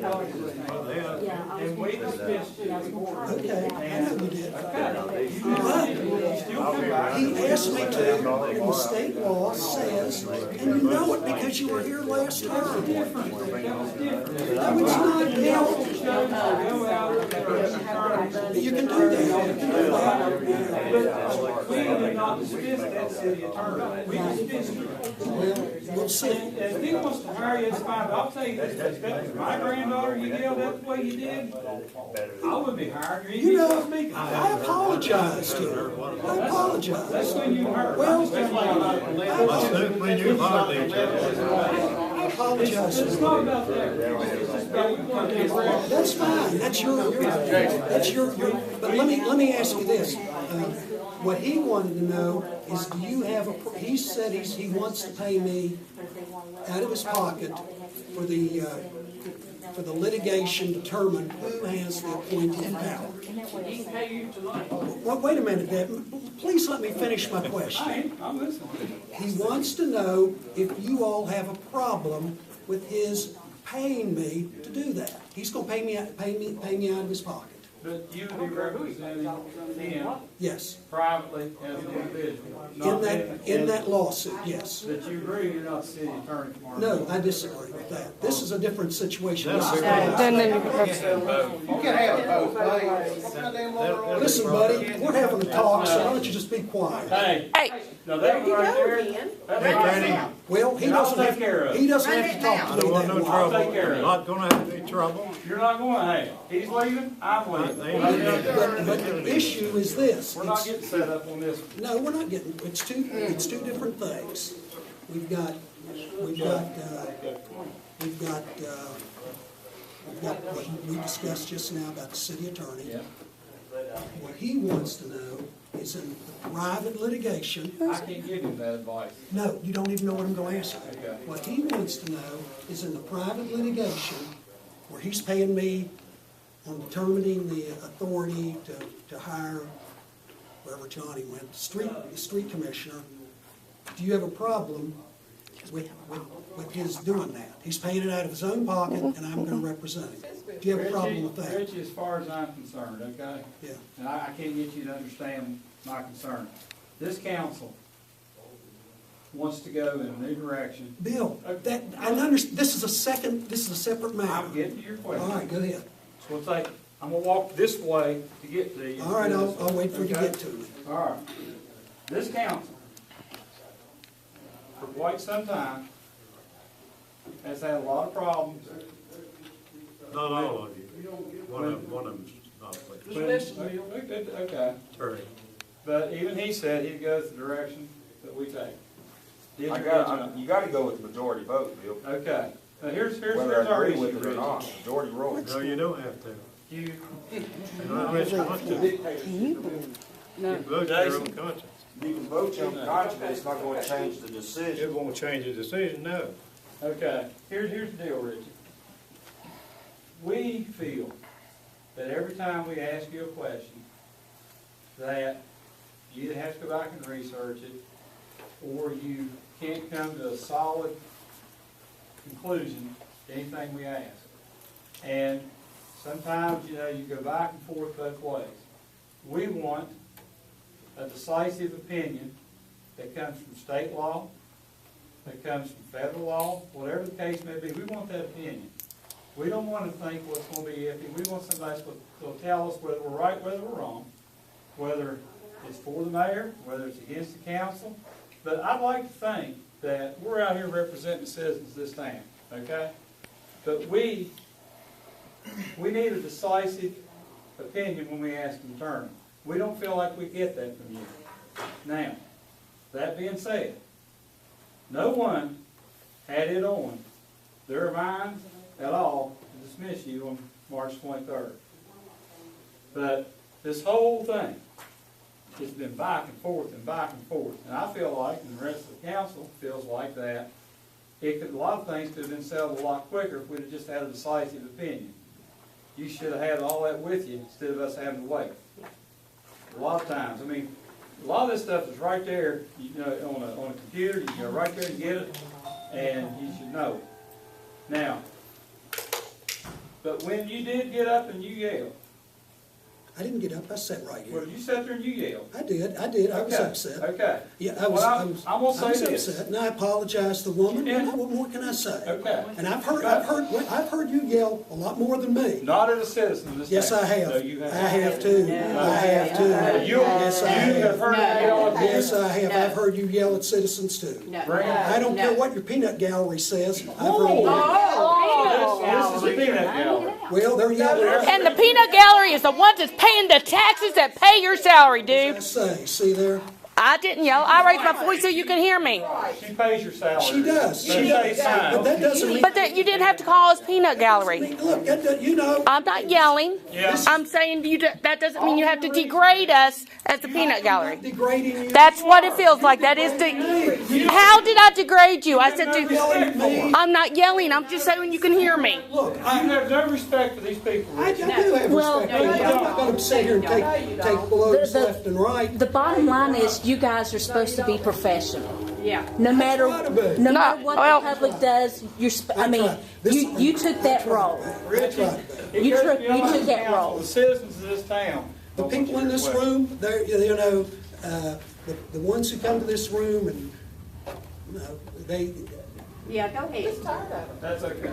And we dismissed you. Okay, I know you did. But he asked me to, and the state law says, and you know it because you were here last time. No, it's not, Bill. You can do that. we did not dismiss that city attorney. We dismissed you. Well, we'll see. If he wants to hire you, it's fine. But I'll tell you this, if that was my granddaughter, you yelled at the way you did, I wouldn't be hired. You know, I apologize to her. I apologize. That's when you heard. Well, When you hardly each other. I apologize. It's not about that. It's just about we want to get around. That's fine. That's your. But let me ask you this. What he wanted to know is, do you have a? He said he wants to pay me out of his pocket for the litigation to determine who has the appointing power. He can pay you tonight. Well, wait a minute, Deb. Please let me finish my question. I'm listening. He wants to know if you all have a problem with his paying me to do that. He's going to pay me out of his pocket. But you would be representing him Yes. privately as an individual. In that lawsuit, yes. That you agree you're not city attorney tomorrow. No, I disagree with that. This is a different situation. This is Then you You can have it both ways. Listen, buddy, we're having a talk, so why don't you just be quiet? Hey, Hey, now that one right there, that's right. Well, he doesn't have to talk I to don't me want that no way. trouble. take care of it. Not gonna have any trouble. You're not going, hey, he's leaving, I'm leaving. But the issue is this. We're not getting set up on this one. No, we're not getting, it's two different things. We've got what we discussed just now about the city attorney. Yeah. What he wants to know is in the private litigation. I can't give him that advice. No, you don't even know what I'm going to answer. Okay. What he wants to know is in the private litigation where he's paying me on determining the authority to hire wherever Johnny went, the street commissioner. Do you have a problem with his doing that? He's paying it out of his own pocket, and I'm going to represent him. Do you have a problem with that? Richie, as far as I'm concerned, okay? Yeah. And I can't get you to understand my concern. This council wants to go in a new direction. Bill, that I understand. This is a separate matter. I'm getting to your question. All right, go ahead. It's gonna take, I'm gonna walk this way to get to you. All right, I'll wait for you to Okay? get to me. All right. This council, for quite some time, has had a lot of problems. Not all of you. One of them's not Just like listen. Okay. attorney. But even he said he'd go the direction that we take. Did you You gotta go with the majority vote, Bill. Okay. Now here's Whether our I agree issue, with it or Richie. not, majority rule. No, you don't have to. You, Unless you want to. You vote your own conscience. You can vote your own conscience, it's not gonna change the decision. It won't change the decision, no. okay, here's the deal, Richie. We feel that every time we ask you a question, that you either have to go back and research it, or you can't come to a solid conclusion to anything we ask. And sometimes, you go back and forth both ways. We want a decisive opinion that comes from state law, that comes from federal law, whatever the case may be. We want that opinion. We don't want to think what's going to be iffy. We want somebody to tell us whether we're right, whether we're wrong, whether it's for the mayor, whether it's against the council. But I'd like to think that we're out here representing the citizens of this town, okay? But we need a decisive opinion when we ask an attorney. We don't feel like we get that from you. Now, that being said, no one had it on their minds at all to dismiss you on March 23rd. But this whole thing has been back and forth and back and forth. And I feel like, and the rest of the council feels like that, a lot of things could have been settled a lot quicker if we'd have just had a decisive opinion. You should have had all that with you instead of us having to wait. A lot of times, I mean, a lot of this stuff is right there, on a computer. You can go right there and get it, and you should know it. Now, But when you did get up and you yelled, I didn't get up, I sat right well, here. you sat there and you yelled. I did, I was Okay, upset. Okay. Yeah, Well, I'm gonna say was this. upset, and I apologized to the woman, Yeah. and what more can I say? Okay. And I've heard you yell a lot more than me. Not at a citizen this Yes, time. I have. No, you I have too. No. I have too. You, Yes, I you have heard me yell at Yes, people. I have. I've heard you yell at citizens too. Bring it. I don't care what your peanut gallery says. I've heard you. This is a peanut gallery. Well, they're yelling. And the peanut gallery is the ones that's paying the taxes that pay your salary, dude. I say, see there? I didn't yell. I raised my voice so you can hear me. She pays your salary. She does. They say sign. But that doesn't mean. But that you didn't have to call us peanut gallery. Look, you know. I'm not yelling. Yeah. I'm saying that doesn't mean you have to degrade us as the peanut gallery. Degrading you. That's what it feels like. That is how did I degrade you? I said Yelling at me. I'm not yelling. I'm just saying you can hear me. Look, You have no respect for these people. I do have Well, respect. I'm not going to sit here and take blows left and right. The bottom line is you guys are supposed to be professional. Yeah. No matter try to be. no matter what well- the public does, you took that role. I try. It You goes took beyond that council. role. The citizens of this town. The don't want people in your this request. room, they're, you know, the ones who come to this room and, you know, they, Yeah, go ahead. That's okay.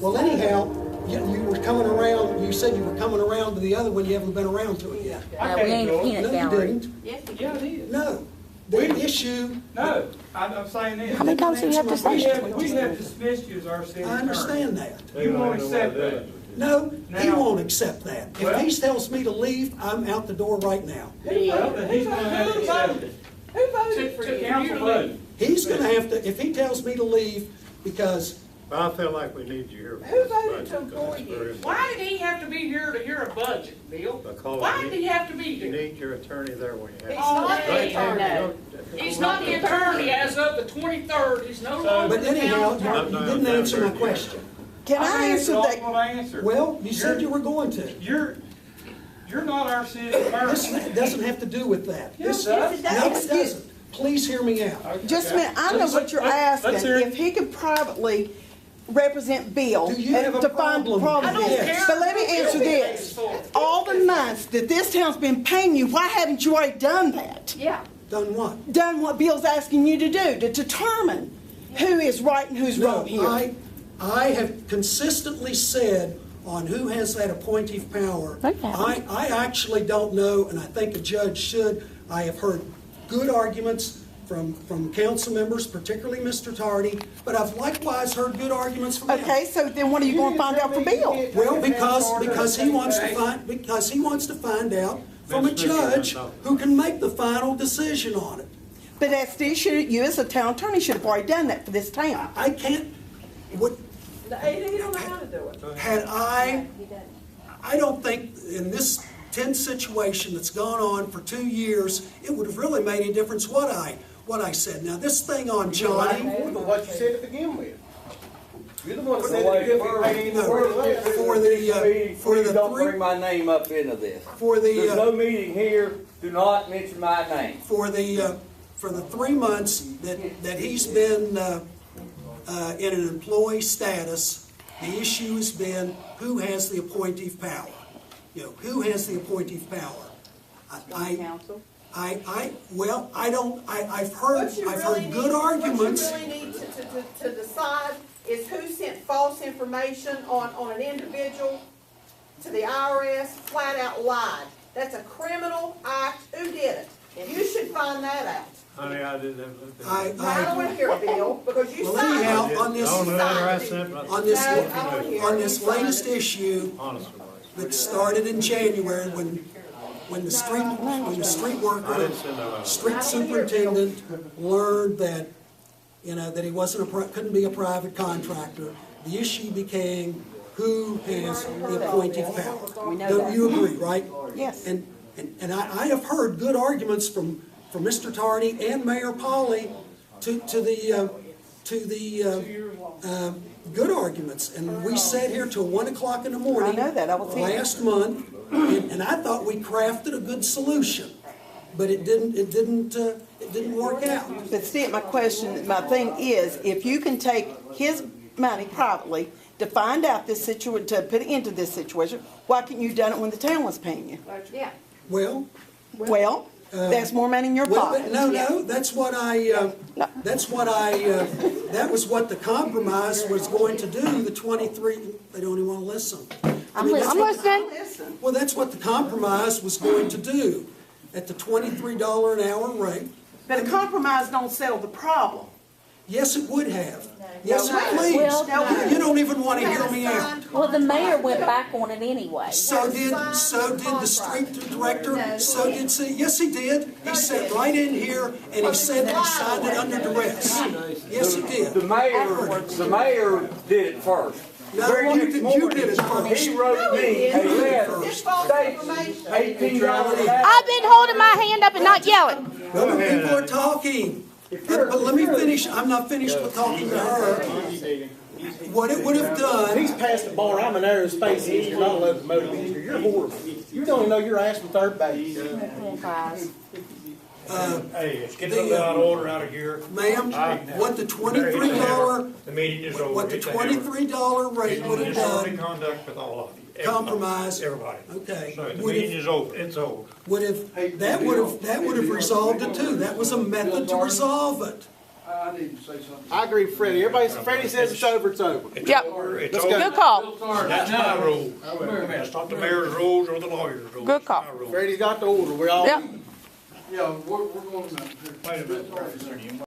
well, anyhow, you were coming around, you said you were coming around to the other one, you haven't been around to it yet. I We can't ain't go. a peanut No, you gallery. didn't. Yes, we Yeah, it is. No. The issue, No, I'm saying this. How many times do you have to say We have dismissed you as our city attorney. I understand that. You won't accept that. No, he Now- won't accept that. If Well- he tells me to leave, I'm out the door right now. Well, then he's gonna have to accept it. Who voted for To you? council vote. He's gonna have to, if he tells me to leave, because I feel like we need you here. for Who this voted budget, to employ because it's you? very Why did he have to be here to hear a budget, Bill? Because Why did he have to be You here? need your attorney there when you have. He's not the attorney. He's not the attorney as of the 23rd, he's no longer but the anyhow, town you attorney. didn't answer my question. Can I answer I'm that? gonna answer. Well, you said you were going to. You're not our city This attorney. doesn't have to do with that. Yes, This- it does. No, it doesn't. Please hear me out. Just a minute, I know what you're Let's asking, hear it. if he could privately represent Bill. Do you have a to find problem? I don't Yes. care. But let me answer this. All the months that this town's been paying you, why haven't you already done that? Yeah. Done what? Done what Bill's asking you to do, to determine who is right and who's No, wrong here. I have consistently said on who has that appointive power. I actually don't know, and I think a judge should. I have heard good arguments from council members, particularly Mr. Tardy, but I've likewise heard good arguments from him. Okay, so then what are you gonna find out for Bill? Well, because he wants to find out from a judge who can make the final decision on it. But that's the issue, you as a town attorney should have already done that for this town. I can't, what, He don't know how to do it. had I don't think in this tense situation that's gone on for 2 years, it would have really made a difference what I said. Now, this thing on Johnny, What you said to begin with. You're the one that said No, it couldn't be paid no, for Please the don't three- bring my name up into this. for There's the, no meeting here, do not mention my name. for the 3 months that he's been in an employee status, the issue has been who has the appointive power. You know, who has the appointive power? Council. I've heard good arguments. What you really need to decide is who sent false information on an individual to the IRS, flat out lied. That's a criminal act. Who did it? You should find that out. Honey, I didn't have. I Now, I don't want to hear it, Bill, because you Well, signed anyhow, it. on this- I don't know whether I You said, signed but it. on this, No, I don't hear on it. this You signed latest it. issue honestly. that started in January when the street worker, street superintendent learned that, you know, that he couldn't be a private contractor, the issue became who has the appointive power. Don't you agree, right? Yes. And I have heard good arguments from Mr. Tardy and Mayor Pauley to the good arguments. And we sat here till 1 o'clock in the morning. I know that. I was here. Last month, and I thought we crafted a good solution, but it didn't work out. But see, my thing is, if you can take his money privately, to find out this situation, to put into this situation, why couldn't you done it when the town was paying you? Yeah. Well, Well, that's more money in your well, pocket. no, that's what that was what the compromise was going to do, the 23, they don't even want to listen. I mean, that's I'm what- listening. Listen, Well, that's what the compromise was going to do, at the $23 an hour rate. but a compromise don't settle the problem. Yes, it would have. Yes, No. please. Well, You don't even want to hear me out. Well, the mayor went back on it anyway. So did the street director, so did, yes, he did. He sat right in here and he said that he signed it under duress. Yes, he did. The mayor did it first. No, Very you next did- you morning, did it first. He wrote me a letter It's false stating information. $18 an hour. I've been holding my hand up and not yelling. Other people are talking. But let me finish, I'm not finished with talking to her. What it would have done, He's past the bar. I'm an aerospace engineer, not a locomotive engineer. You're horrible. You don't even know your ass from third base. Hey, it's getting a little out of order out of here. ma'am, what the $23, The meeting is over. what the It's a hammer. $23 rate would have It's disorderly done, conduct with all of you. Everybody. compromise, Everybody. okay, So the would meeting have, is over. It's over. that would have resolved it too. That was a method to resolve it. I need to say something. I agree with Freddie. Freddie says it's over, it's over. It's Yep. over. It's Let's over. go. Good call. That's my rule. That's not the mayor's rules or the lawyer's rules. Good call. It's my rule. Freddie's got the order. We're all. Yep. Yeah, we're going to. Wait a minute.